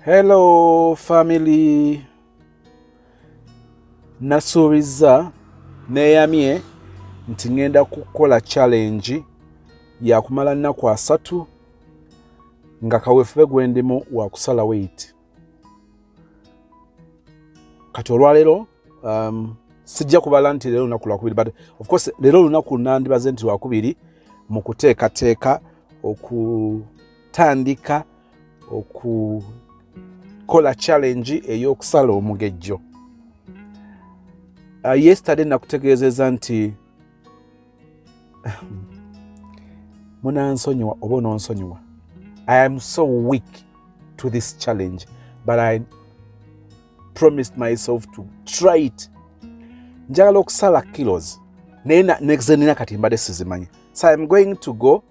Hello family, nasuubiza neeyamye nti ngenda kukola challenge ya kumala nnaku 3 nga kaweefube gwe ndimu wa kusala weight. Kati olwaleero sijja kubala nti leero lunaku lwakubiri, but of course leero lunaku nandibaze nti lwakubiri mu kuteekateeka okutandika okukola challenge ey'okusala omugejjo. Yesterday nakutegeezeza nti munansonyiwa oba ononsonyiwa. I am so weak to this challenge, but I promised myself to try it. Njagala okusala kilos naye nexenina kati mbadde sizimanyi, so I'm going to go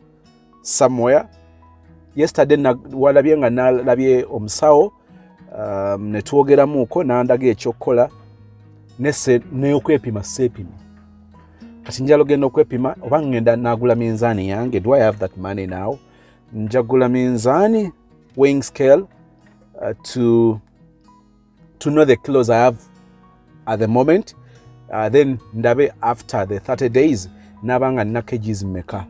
somewhere. Yesterday walabye nga nalabye omusawo ne twogeramuuko nandaga ekyokukola n'okwepima seepima. Kati njala ogenda okwepima oba ngenda nagula minzaani yange. Do I have that money now? Njagula minzaani, weighing scale, to know the kilos I have at the moment. Then ndabe after the 30 days nabanga nina kgs mmeka.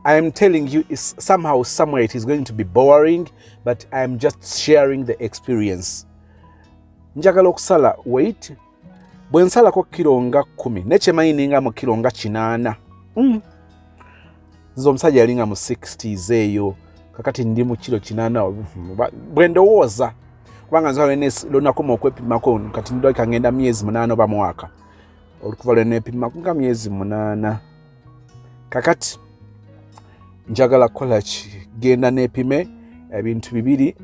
I am telling you, somehow, somewhere it is going to be boring, but I am just sharing the experience. Njagala okusala weight. Bwe nsalako kilo nga 10 nekyemanyi ninga mu kilo nga 8. Nze omusajja yalinga mu 60s eyo, kakati ndi mu kilo 8. Bwe ndowooza kubanga nze lunakoma okwepimako kati ndabika ngenda myezi 8 oba mwaka olukuva lwe neepimako nga myezi 8. Kakati njagala kukola ki? Genda neepime ebintu bibiri.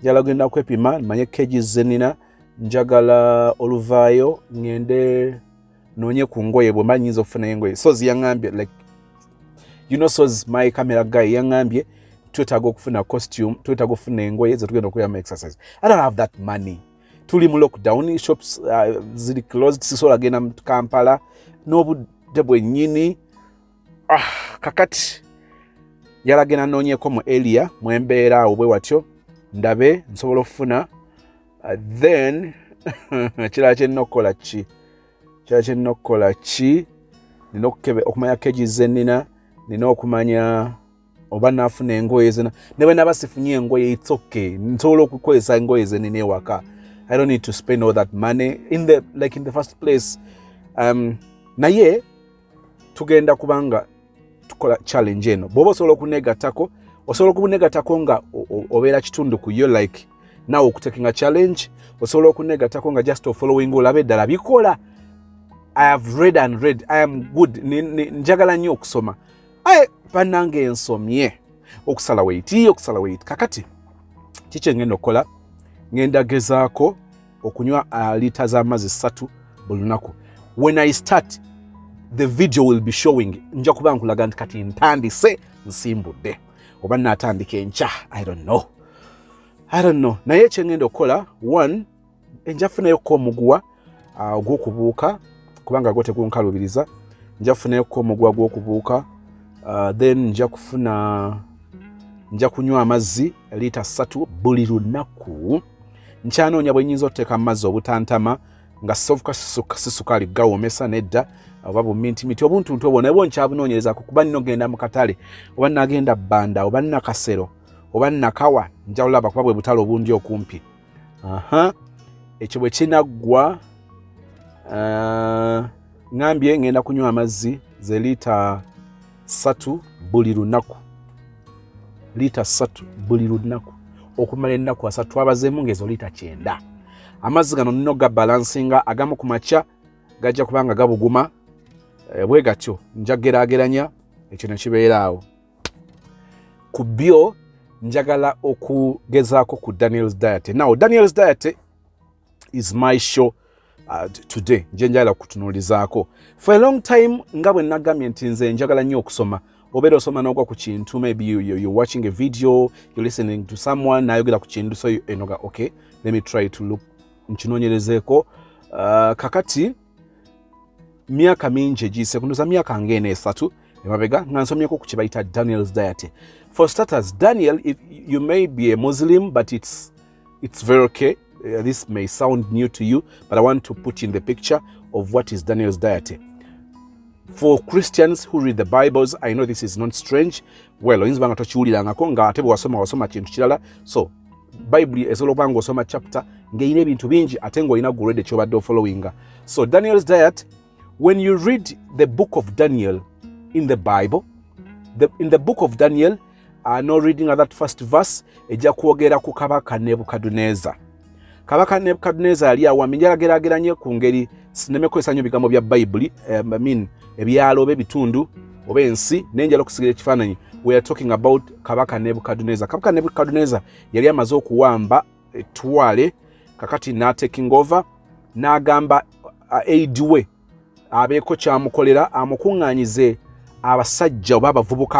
Njagala genda kwepima manye kgs zenina. Njagala oluvaayo ngende noonye ku ngoye bwe mba nyinza okufuna engoye. Sozi yaŋŋambye, like, you know, Sozi my camera guy yaŋŋambye twetaaga okufuna costume, twetaaga okufuna engoye ze tugenda okukola mu exercise. I don't have that money. Tuli mu lockdown, shops ziri closed, sisobola genda mu Kampala n'obudde bwennyini. Kakati yalagenda noonyeko mu area mwembeera awo bwe watyo ndabe nsobola okufuna. Then kirala kyenina okukola ki? Nina okumanya kgs zenina, nina okumanya oba naafuna engoye zena. Ne bwe naba sifunye engoye, it's okay. Nsobola okukozesa engoye zenina ewaka. I don't need to spend all that money in the first place. Naye tugenda kubanga tukola challenge eno. Bw'oba osobola okunegatako, osobola okunegatako nga obeera kitundu ku yo, like nawe okutekinga challenge. Osobola okunegatako nga just following olabe ddala bikola. I have read and read. I am good. Njagala nnyo okusoma. Bannange ensomye okusala weight. Kakati kiki ngenda okukola? Ngenda gezaako okunywa lita z'amazzi 3 buli lunaku. When I start, the video will be showing. Nja kuba nkulaga nti kati ntandise nsimbudde oba natandika enkya. I don't know. Naye kyengenda okukola, 1, njafunayoko omuguwa ogw'okubuuka kubanga gwo tegunkalubiriza. Njafunayoko omuguwa gw'okubuuka. Then nja kunywa amazzi lita 3 buli lunaku. Nkyanoonya bwe nnyinza okuteeka amazzi obutantama nga sofuka sisukaali gawomesa nedda oba bumintimiti obuntuntu obwo naye nkyabunoonyerezako kuba nino genda mu katale oba nagenda bbanda oba nakasero oba nakawa njawulaba kuba bwe butale obundi okumpi. Ekyo bwe kinaggwa ngambye ngenda kunywa amazzi ze lita 3 buli lunaku. Lita 3 buli lunaku okumala ennaku 3 twabazeemu ng'ezo lita 9. Amazzi gano nino gabalansinga, agamu ku makya gajja kubanga gabuguma bwe gatyo njageraageranya ekyo ne kibeera awo. Ku byo njagala okugezaako ku Daniel's Diet. Now Daniel's Diet is my show today. Nje njagala kutunuulizaako. For a long time nga bwe nagambye nti nze njagala nnyo okusoma. Obeera osoma n'ogwa ku kintu, maybe you're watching a video, you're listening to someone nayogera ku kintu, so enoga okay, let me try to look nkinoonyerezeeko. Kakati myaka mingi egiyise, kunduza myaka ng'ena 3 emabega nga nsomyeko ku kibayita Daniel's diet. For starters, Daniel, if you may be a Muslim, but it's very okay. This may sound new to you, but I want to put in the picture of what is Daniel's diet. For Christians who read the Bibles, I know this is not strange. Well, oyinza banga tokiwulirangako nga ate wasoma kintu kirala. So Bible esobola okuba ng'osoma chapter ng'erina ebintu bingi ate ng'olina gulwedde ky'obadde ofollowinga. So Daniel's diet, when you read the book of Daniel in the Bible, in the book of Daniel, no reading of that first verse, ejja kwogera ku kabaka Nebukadneza. Kabaka Nebukadneza yali awamye njalageraageranye ku ngeri sinemekozesa nnyo ebigambo bya Bible, ebyalo oba ebitundu oba ensi nenjala okusigira ekifaananyi. We are talking about kabaka Nebukadneza. Kabaka Nebukadneza yali amaze okuwamba ettwale, kakati n'ataking over, n'agamba aid we abeeko kyamukolera amukuŋŋaanyize abasajja oba abavubuka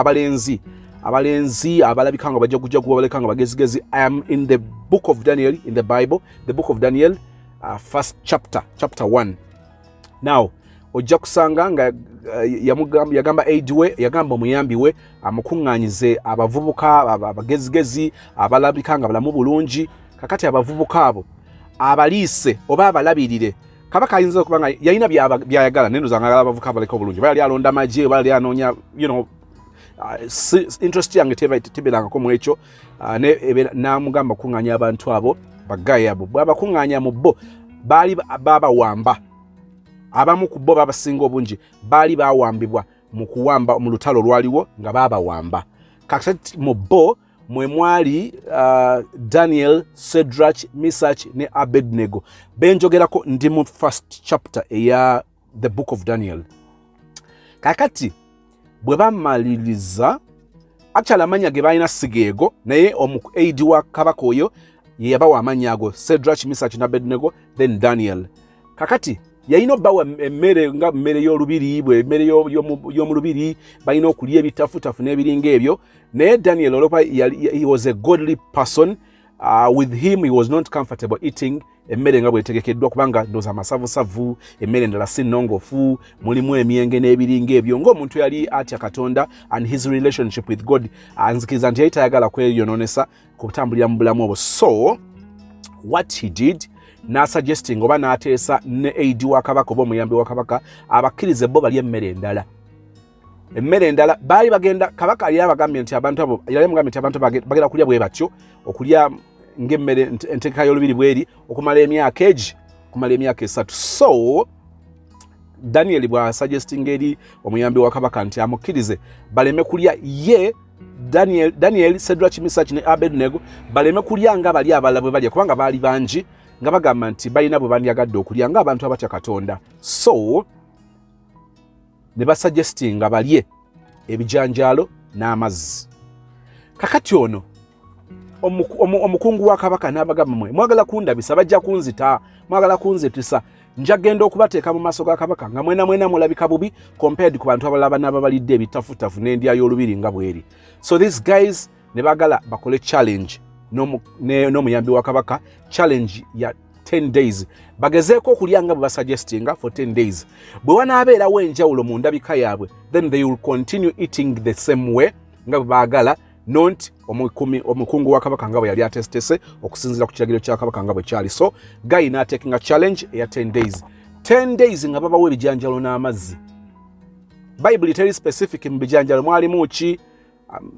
abalenzi abalabika nga bajagujagu baleka nga bagezigezi. I am in the book of Daniel, in the Bible, the book of Daniel, first chapter 1. Now ojja kusanga nga yagamba aid we, yagamba omuyambi we amukuŋŋaanyize abavubuka abagezigezi abalabika nga balamu bulungi. Kakati abavubuka abo abaliise oba abalabirire. Kabaka ayinza okuba nga yalina byayagala nendoza nga abavubuka abaleka obulungi, bali alonda amagye, bali anoonya, interest yange tebeerangako mu ekyo. N'amugamba kuŋŋaanya abantu abo bagaye abo. Bw'abakuŋŋaanya mu bo baali babawamba. Abamu ku bo babasinga obungi baali bawambibwa mu kuwamba mu lutalo lwaliwo nga babawamba. Kakati mu bo mwe mwali Daniel, Shadrach, Meshach ne Abednego. Benjogerako ndi mu first chapter eya the book of Daniel. Kakati bwe bamaliriza, actually amanya ge balina sigeego, naye aid wa kabaka oyo ye yabawa amanya ago, Shadrach, Meshach ne Abednego, then Daniel. Kakati yalina obbawa emmere nga mmere y'olubiri, bwe emmere y'omu lubiri, balina okulya ebitafutafu n'ebiringa ebyo. Naye Daniel olwokuba he was a godly person, with him he was not comfortable eating emmere nga bwetegekeddwa, kubanga ndooza amasavusavu, emmere endala si nnongofu, mulimu emyenge n'ebiringa ebyo. Ng'omuntu yali atya Katonda and his relationship with God, anzikiriza nti yali tayagala kweyonoonesa kutambulira mu bulamu obwo. So what he did, n'asuggesting oba n'ateesa ne aid wa kabaka oba omuyambi wa kabaka abakkirize bo balya emmere endala. Baali bagenda, kabaka yali abagambye nti abantu bagenda kulya bwe batyo, okulya ng'emmere enteeka y'olubiri bweri okumala emyaka 3. So Daniel bw'asuggesting eri omuyambi wa kabaka nti amukkirize baleme kulya ye Daniel, Shadrach, Meshach ne Abednego baleme kulya nga bali abalala bwe balya, kubanga baali bangi nga bagamba nti balina bwe bandyagadde okulya ng'abantu abatya Katonda. So ne basuggesting nga balye ebijanjaalo n'amazzi. Kakati ono omukungu wa kabaka n'abagamba, mwe mwagala kundabisa, bajja kunzita, mwagala kunzitisa, nja genda okubateeka mu maaso ga kabaka nga mwena mulabika bubi compared ku bantu abalaba n'ababalidde ebitafutafu n'endya y'olubiri nga bweri. So these guys ne bagala bakole challenge n'omuyambi wa kabaka, challenge ya 10 days. Bagezeeko okulya nga bwe basuggestinga for 10 days. Bwe wanaabeerawo enjawulo mu ndabika yaabwe, then they will continue eating the same way nga bwe baagala, not omukungu wa kabaka nga bwe yali atesitese okusinziira ku kiragiro kya kabaka nga bwe kyali. So Guy n'ataking a challenge eya 10 days. 10 days nga babawo ebijanjalo n'amazzi. Bible teri specific mu bijanjalo mwalimu ki,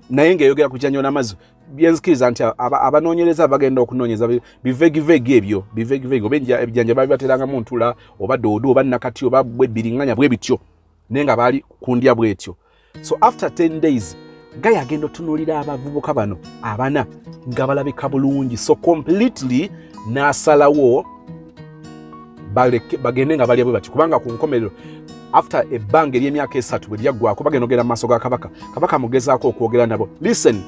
naye ng'eyogera ku bijanjalo n'amazzi. Byenzikiriza nti abanoonyereza bagenda okunoonyeza bivegivegi ebyo, oba ebijanja baali baterangamu ntula oba doodo oba nakati oba bwebiriŋŋanya bwe bityo, naye nga baali kundya bwetyo. So after 10 days Guy agenda otunuulira abavubuka bano abana nga balabika bulungi. So completely n'asalawo bagende nga balya bwe bati, kubanga ku nkomerero after ebbanga ery'emyaka 3 bwe lyaggwako bagenda ogenda mu maaso ga kabaka. Kabaka amugezaako okwogera nabo. Listen,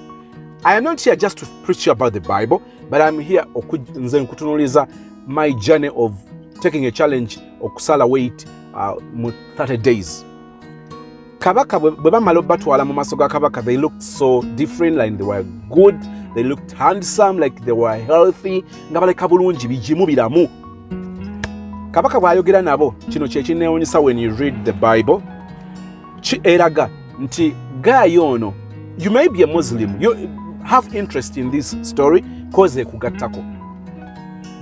I am not here just to preach about the Bible, but I'm here nze nkutunuuliza my journey of taking a challenge okusala weight mu 30 days. Kabaka bwe bamala batwala mu maaso ga kabaka, they looked so different, like they were good, they looked handsome, like they were healthy, nga baleka bulungi bijimu biramu. Kabaka bw'ayogera nabo, kino kye kinneewuunyisa when you read the Bible, eraga nti guy ono, you may be a Muslim, you have interest in this story cause ekugattako.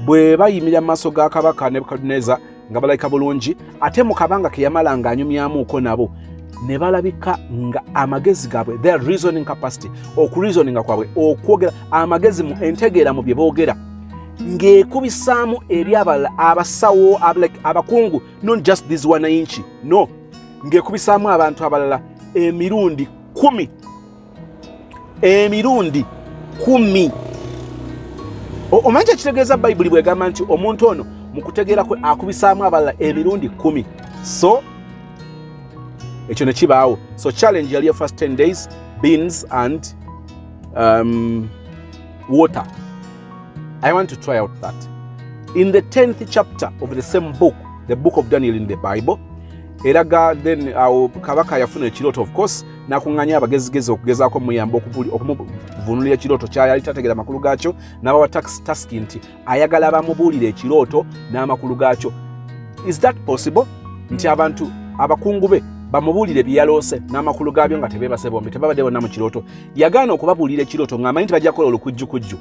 Bwe bayimirira mu maaso ga kabaka Nebukadneza nga balayika bulungi, ate mu kabanga ke yamala nga anyumyamuuko nabo ne balabika nga amagezi gaabwe, their reasoning capacity, okureasoninga kwabwe, okwogera amagezi mu entegeera mu bye boogera, ng'ekubisaamu eri abalala abasawo abakungu, not just this one inch, no, ng'ekubisaamu abantu abalala emirundi 10, emirundi 10. Omanyi kitegeeza Bayibuli bwegamba nti omuntu ono mu kutegeera kwe akubisaamu abalala emirundi 10. So ekyo ne kibaawo. So challenge yali ya first 10 days, beans and water. I want to try out that. In the 10th chapter of the same book, the book of Daniel in the Bible, eraga then kabaka yafuna ekiroto, of course, nakunganya abagezigezi okugezaako muyamba okuvunulira ekiroto kyali tategera makulu gaakyo, n'abawa task nti ayagala bamubuulira ekiroto n'amakulu gaakyo. Is that possible? Nti abantu abakungu be bamubuulire byaloose n'amakulu gaabyo nga tebeebase bombi, tebabadde bonna mu kiroto. Yagaana okubabuulira ekiroto ng'amanyi nti bajja kukola olukujjukujju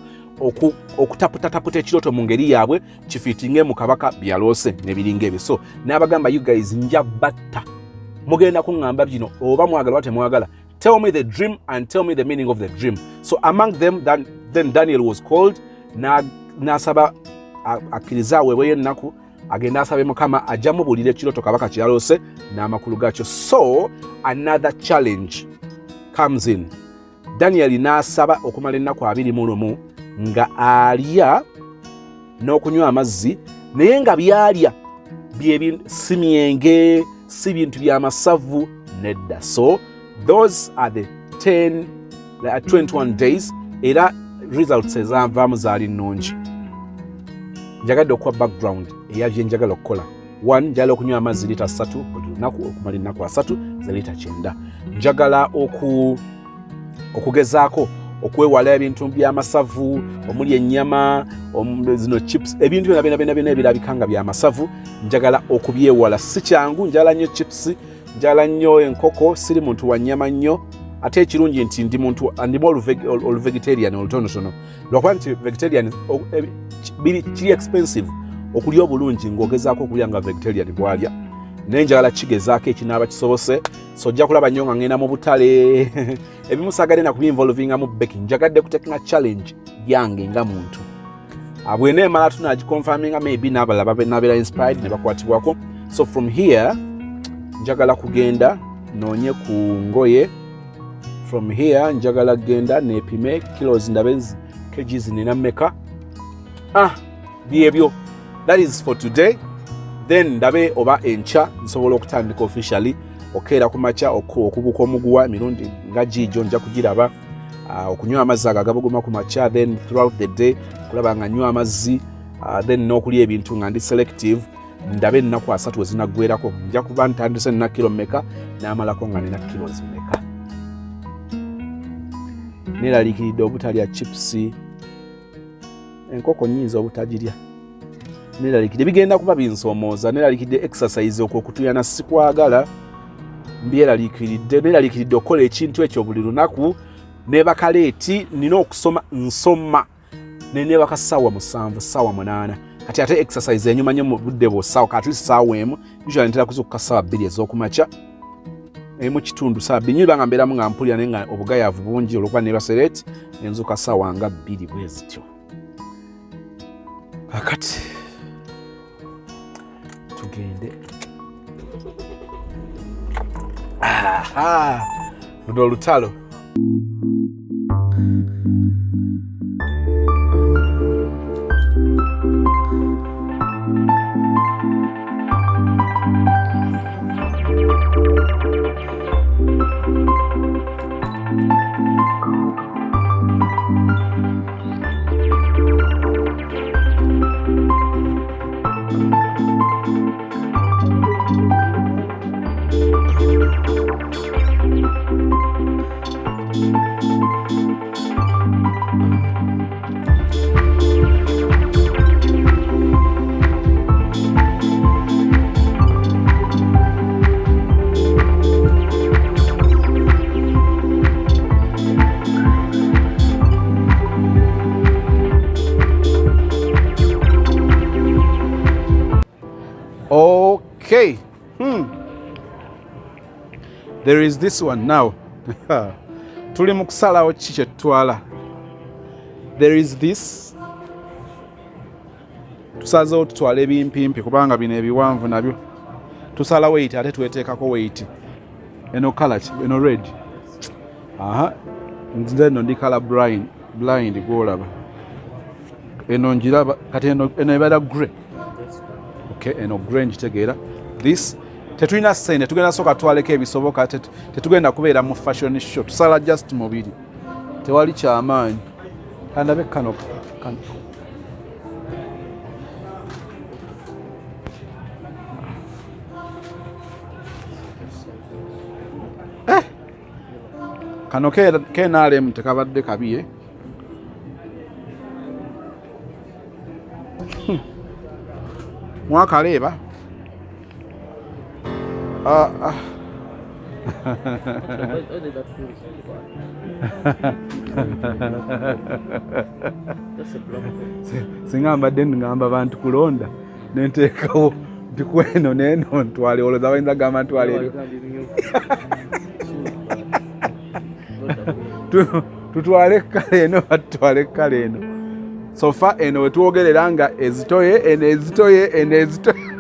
okutaputataputa ekiroto mu ngeri yaabwe kifiitinge mu kabaka byaloose n'ebiringa ebyo. So n'abagamba, you guys nja batta, mugenda kuŋŋamba bino oba mwagala oba temwagala, tell me the dream and tell me the meaning of the dream. So among them then Daniel was called, n'asaba akkiriza aweebweyo ennaku agenda asabe Mukama ajja mubuulira ekiroto kabaka kyaloose n'amakulu gaakyo. So another challenge comes in. Daniel n'asaba okumala ennaku 21 nga alya n'okunywa amazzi, naye nga byalya si myenge, si bintu by'amasavu, nedda. So those are the 21 days, era results ezanvaamu zaali nnungi. Njagadde okuwa background eyabye njagala okukola. 1, njagala okunywa amazzi lita 3 buli lunaku okumala ennaku 3 za lita 9. Njagala okugezaako okwewala ebintu by'amasavu, omuli ennyama, zino chips, ebintu byonna ebirabika nga by'amasavu, njagala okubyewala. Si kyangu, njagala nnyo chips, njagala nnyo enkoko, siri muntu wa nnyama nnyo, ate ekirungi nti ndimu oluvegetarian olutonotono. Lwakuba nti vegetarian kiri expensive okulya obulungi ng'ogezaako okulya nga vegetarian bwalya. Naye njagala kigezaako ekinaaba kisobose. So ojja kulaba nnyo nga ngenda mu butale ebimu saagala na kubyinvolvinga mu baking. Njagadde kutekinga challenge yange nga muntu. Bw'eneemala tunagiconfirminga, maybe n'abalala babeera inspired ne bakwatibwako. So from here njagala kugenda noonye ku ngoye. From here njagala kugenda neepime kilos ndabe kgs nina mmeka. Byebyo. That is for today. Then ndabe oba enkya nsobola okutandika officially okeera ku makya okubuka omuguwa emirundi nga gijo nja kugiraba, okunywa amazzi agabuguma ku makya, then throughout the day kulaba nga nywa amazzi, then n'okulya ebintu nga ndi selective, ndabe ennaku 3 wezinaggwerako nja kuba ntandise nina kilo mmeka n'amalako nga nina kilos mmeka. Neeraliikiridde obutalya chips, enkoko nnyinza obutagirya. Neeraliikidde bigenda kuba binsoomooza. Neeraliikidde exercise okwokutuyana sikwagala. Neeraliikiridde okukola ekintu ekyo buli lunaku. Neebaka leeti, nina okusoma nsoma. Neebaka ssaawa 7, ssaawa 8. Kati ate exercise enyuma nnyo mu budde bw'ossaawa, kati ssaawa emu. Usually ntera kuzuukuka ssaawa 2 ez'okumakya. Emu kitundu ssaawa 2. Nnyuba nga mbeeramu nga mpulira naye nga obugayaavu bungi olwokuba neebase leeti, ne nzuuka ssaawa nga 2 bwe zityo. Kakati tugende. Luno olutalo. Okay. There is this one now. Tuli mu kusalawo ki kye tutwala. There is this. Tusazeewo tutwala ebimpimpi kubanga bino ebiwanvu nabyo. Tusala weight ate tweteekako weight. Eno colour ki? Eno red. Nze no ndi colour blind gwolaba. Eno njiraba kati eno ebada grey. Okay, eno grey njitegeera. This tetulina ssente tugenda soka twaleko ebisoboka tetugenda kubeera mu fashion show. Tusala just mubiri. Tewali kyamaanyi. Kandabe kano. Kano kenaalemu tekabadde kabi mwakaleeba singa mbadde ngamba bantu kulonda nenteekawo nti kweno neno ntwale olowooza bayinza gamba ntwale eryo tutwale kale eno batutwale kale eno sofa eno wetwogerera nga ezitoye eno ezitoye eno ezitoye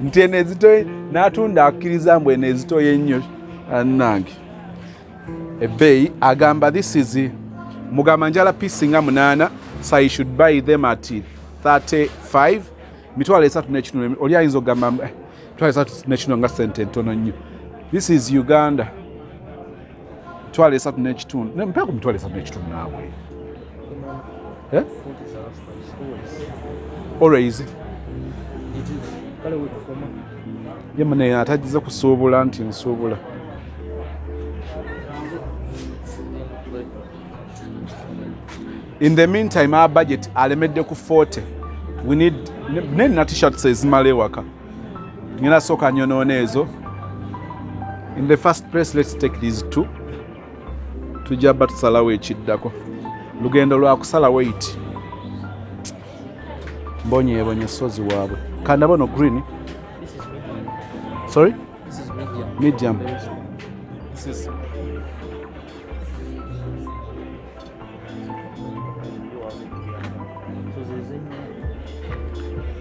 nti eno ezitoye n'atunda akkiriza mbu eno ezitoye ennyo annange ebbeeyi agamba this is mugamba njala piisi nga 8 so I should buy them at 35 mitwalo 3 oli ayinza okugamba mitwalo 3 nga sente ntono nnyo. This is Uganda. Mitwalo 3 mpeka ku mitwalo 3 naawe always yemune atagize kusuubula nti nsuubula in the meantime our budget alemedde ku 40 we need na t-shirts ezimala ewaka ngina soka nyonoona ezo. In the first place let's take these 2 tujja tusalawo ekiddako lugendo lwa kusala weight mbonye sozi waabwe kanda bono green. Sorry? This is medium. Medium. This is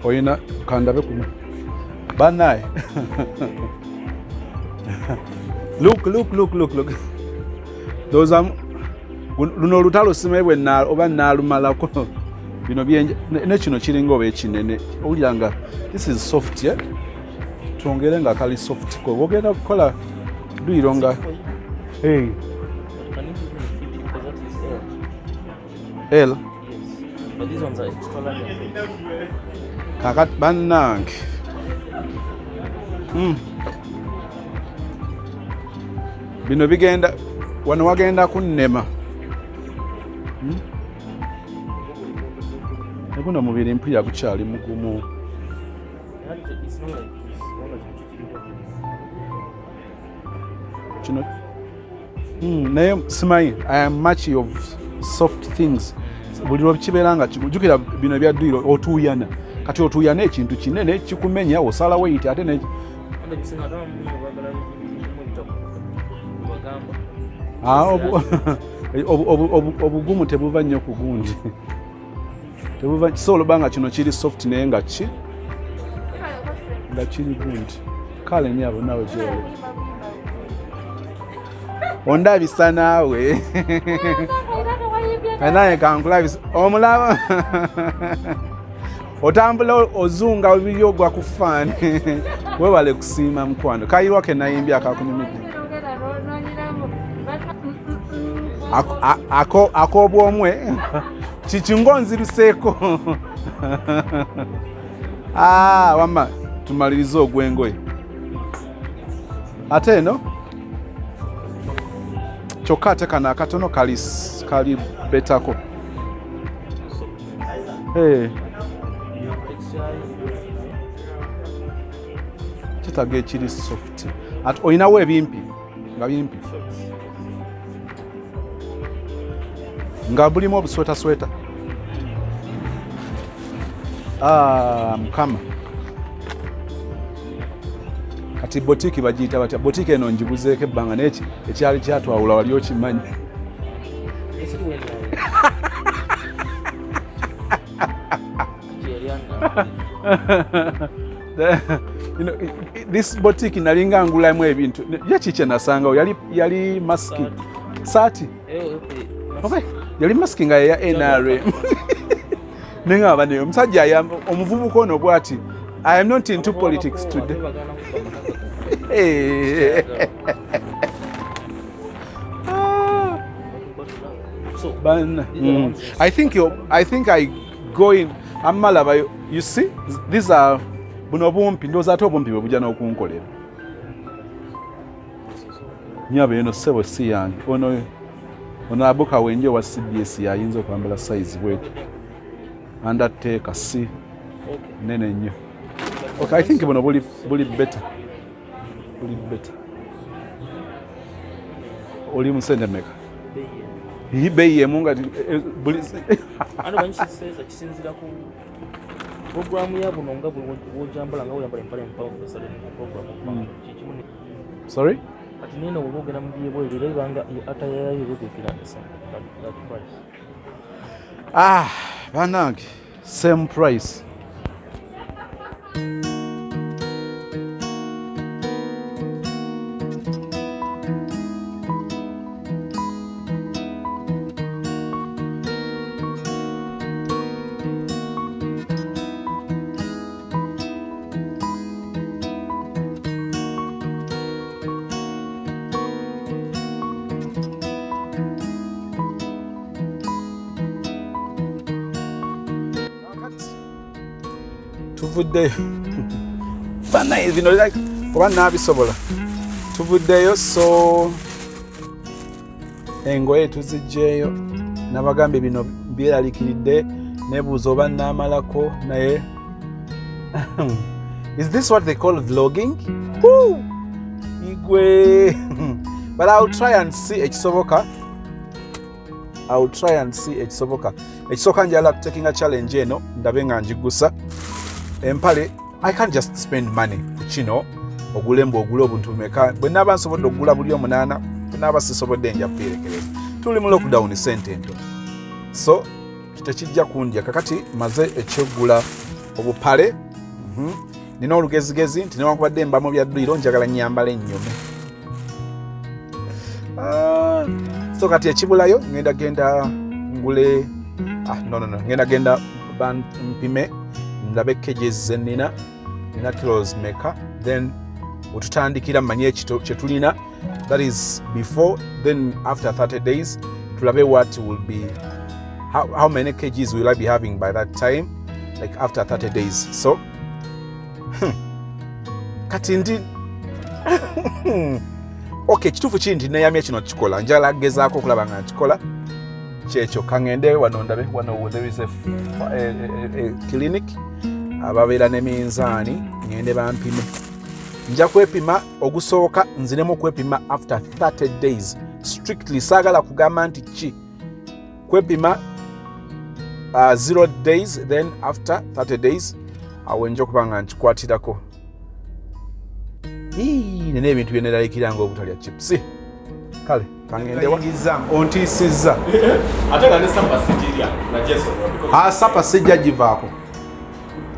oyina kandabe kuno banaye look those are luno lutalo simebwe na oba nalumalako bino byenje ne kino kiringa oba ekinene owulira this is soft yeah? Tuongere nga kali soft ko ogenda kukola duyiro nga hey L. Yes. But these ones are extra large. Kakat bannange bino bigenda wano wagenda kunnema eguno mubiri mpya gukyali mugumu kino naye simanyi I am much of soft things buli lwekibeera nga jukira bino ebyadduyiro otuuyana kati otuuyana ekintu kinene kikumenya osala weight ate ne obugumu tebuva nnyo ku gundi tebuva kisobola banga kino kiri soft naye nga kiri gundi kale nyabo nawe gyoli ondabisa naawe naye kankulabisa omulaba otambula ozunga bibyo gwa kufaani webale kusiima mukwano kayirwa ke nayimbya akakunyumidde akobwomwe kikingonziruseeko wama tumalirize ogw'engoye ate eno kyokka ate kano akatono kali betako kitaga ekiri soft ate olinawo ebimpi nga bimpi nga bulimu obusweta mukama kati boutique bagiyita batya boutique eno njiguzeeko ebbanga n'eki ekyali kyatwawula wali okimanyi you know, this boutique nalinga ngulamu ebintu yaki kye nasangawo yali maski saati okay yali maski nga ya NRM nengaba ne omusajja omuvubuka ono bwati I am not into politics today. I think I go in amalaba you see these are buno bumpi ndoza ate obumpi bwe bujja n'okunkolera nyabe eno sebo si yange ono abuka wenje wa CBS yayinza okwambala size bwetyo undertaker si nene nnyo okay I think buno buli better oli musende meka bei yemunga buli ano banyiseza kisinzira ku program ya buno nga bwojambala nga oyambala empale mpawo sale program sorry ati nino obogera mbiye bwe bireba atayayo bidukira nsa that price banange same price tuvuddeyo bana bino like oba nabisobola tuvuddeyo so engoye tuzijjeeyo nabagambe bino byeralikiridde nebuuza oba namalako naye is this what they call vlogging? Woo! Igwe but I'll try and see ekisoboka ekisooka njala taking a challenge eno ndabe nga njigusa empale I can't just spend money ku kino ogulembo ogula obuntu meka bwe naba nsobodde okugula buli 8 bwe naba sisobodde nja kuperekereza tuli mu lockdown sente ento so kitekijja kundya kakati maze ekyogula obupale nina olugezigezi nti newankubadde mbamu bya dduyiro njagala nyambala ennyume so kati ekibulayo ngenda ngule ngenda mpime ndabe kgs zenina kilos meka then ututandikira manye kyetulina that is before then after 30 days tulabe what will be how many kgs will I be having by that time like after 30 days so kati ndi okay kitufu kindi neyamya kino kikola njala gezaako okulaba nga nkikola kyekyo kangende wano ndabe wano there is a clinic ababeera ne minzaani ngende bampime nja kwepima ogusooka nziremu kwepima after 30 days strictly saagala kugamba nti ki kwepima 0 days then after 30 days awo nja okuba nga nkikwatirako nene ebintu byeneralikira nga obutalya chips kale kangendewa ontiisizza ate nga ne sapa sijirya na Jason sapa sijja givaako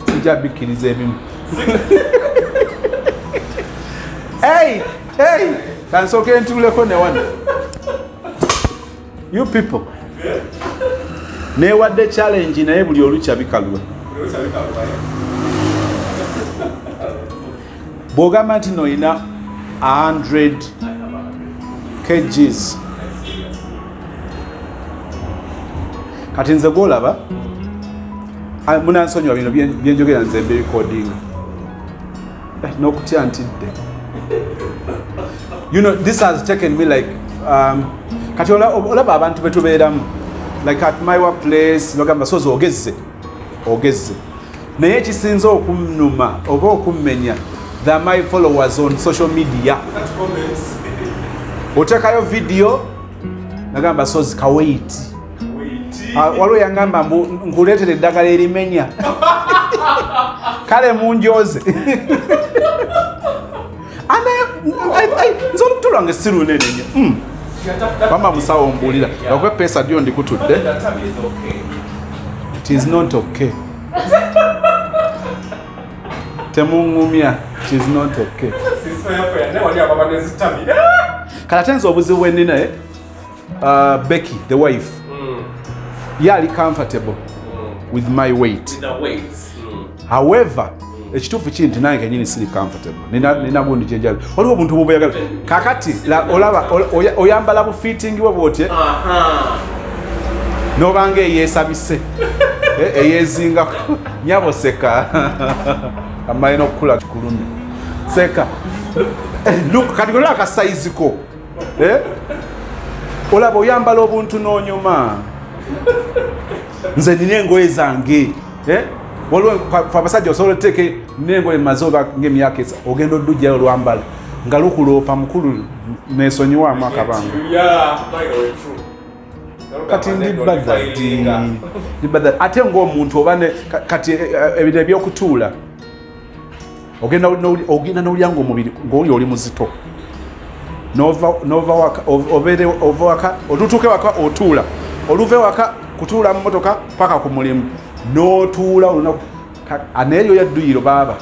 sijja bikkiriza ebimu hey kansooke ntuuleko ne wano you people neewadde challenge naye buli olukya bikalwa bw'ogamba nti noyina 100 kgs kati nze gwolaba munansonyiwa bino byenjogera nze mbe recording n'okutya ntidde you know this has taken me like kati olaba abantu betubeeramu like at my workplace nogamba sozi ogezze naye ekisinza okunnuma oba okummenya than my followers on social media otekayo video nagamba sozi kawait waliwo yangamba nkuleetere eddagala erimenya kale munjoze nze olubuto lwange si lunene nnyo. Mama musawo mbulira okwe pesa dio ndikutudde. It is not okay. Temungumya, it is not okay. Kalatenza obuzibu bwennina Becky, the wife. Yali comfortable with my weight. However, ekituufu kiri nti nange kenyini siri comfortable. Nina gundi kyenjala. Waliwo obuntu bw'oyagala. Kakati olaba oyambala bu fitting bwe bw'otyo. N'obanga eyeesabise. Eyeezingako. Nyabo seka. Amalina okukula kikulumi. Seka. Look, kati olaba akasaizi ko. Olaba oyambala obuntu n'onyuma. Nze nina engoye zange. Waliwo abasajja osobola oteeke n'engoye maze oba ng'emyaka ogenda oddujjayo olwambala nga lukuloopa mukulu neesonyiwaamu akabanga. Kati ndi badadi ate ng'omuntu oba kati ebintu ebyokutuula ogenda n'olya ng'omubiri ng'oli oli muzito n'ova waka olutuuke waka otuula oluve waka kutuula mu motoka paka ku mulimu n'otuula olunaku aneeryo yadduyiro baaba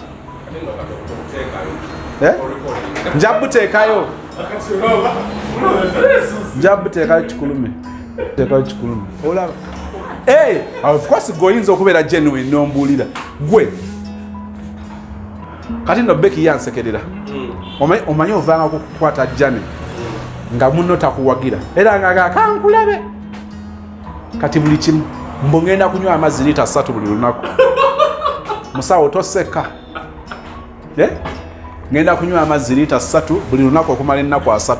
njabuteekayo kikulume olaba of course goyinza okubeera genuine n'ombuulira gwe kati no Becky yansekerera omanyi ovanga kukwata jane nga muno takuwagira era nga kankulabe kati buli kimu mbongenda kunywa amazzi lita 3 buli lunaku musawo toseka ngenda kunywa amazzi lita 3 buli lunaku okumala ennaku 3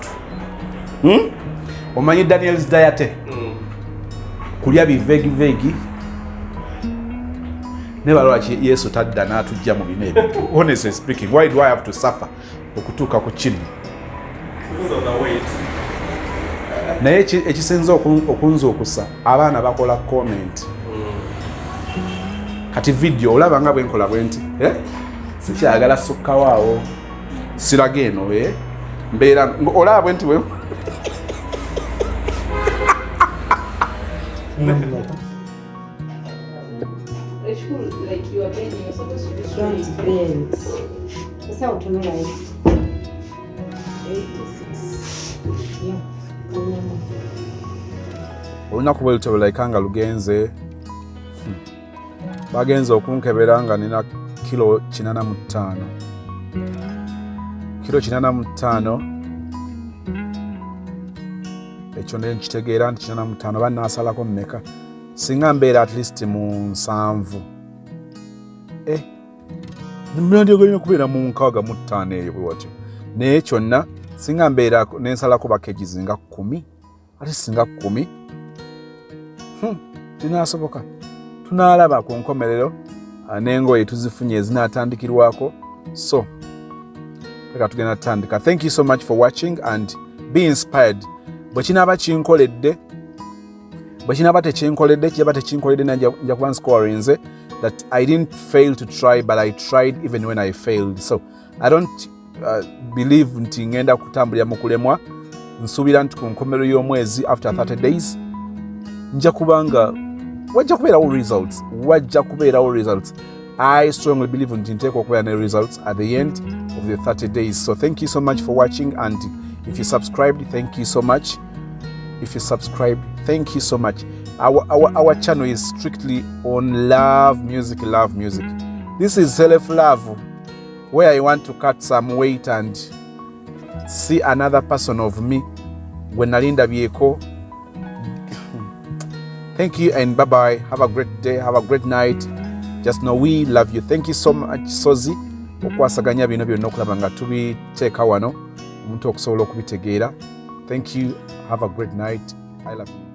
omanyi Daniel's diet kulya bivegi never lwaki Yesu tadda n'atujja mu bino ebintu. Honestly speaking, why do I have to suffer okutuuka ku kino? Naye ekisinza okunza okusa abaana bakola comment kati video olaba nga bwenkola bwenti sikyagala sukkawaawo siraga eno mbeera olaba bwenti bwe like you are bending, you're supposed to be straight. Don't bend. That's how to know, like 86. Yeah. Olunaku bwe lutebulaikanga lugenze bagenze okunkebera nga nina kilo 85. Kilo 85 ekyo nkitegeera nti 85 bannaasalako mmeka singa mbeera at least mu 7 ndyogolina kubeera mu 65 eyo bwe watyo naye kyonna singa mbeera nensalako bakegizi nga 10 ate singa 10 tinaasoboka tunaalaba ku nkomerero n'engoye tuzifunye ezinaatandikirwako so leka tugenda tutandika. Thank you so much for watching and be inspired. Bwe kinaaba kinkoledde bwe kinaaba tekinkoledde kijaba tekinkoledde nja kuba nscorinze that I didn't fail to try but I tried even when I failed. So I don't believe nti ngenda kutambulira mu kulemwa. Nsuubira nti ku nkomerero y'omwezi after 30 days nja kubanga wajja kubeerawo results. I strongly believe nti nteekwa okubeera ne results at the end of the 30 days. So thank you so much for watching and if you subscribed, thank you so much. If you subscribed, thank you so much. Our channel is strictly on love music. This is self-love, where I want to cut some weight and see another person of me when Nalinda Bieko. Thank you and bye-bye. Have a great day. Have a great night. Just know we love you. Thank you so much, Sozi. Okwasaganya bino byonna okulaba nga tubiteeka wano omuntu okusobola okubitegeera. Thank you. Have a great night. I love you.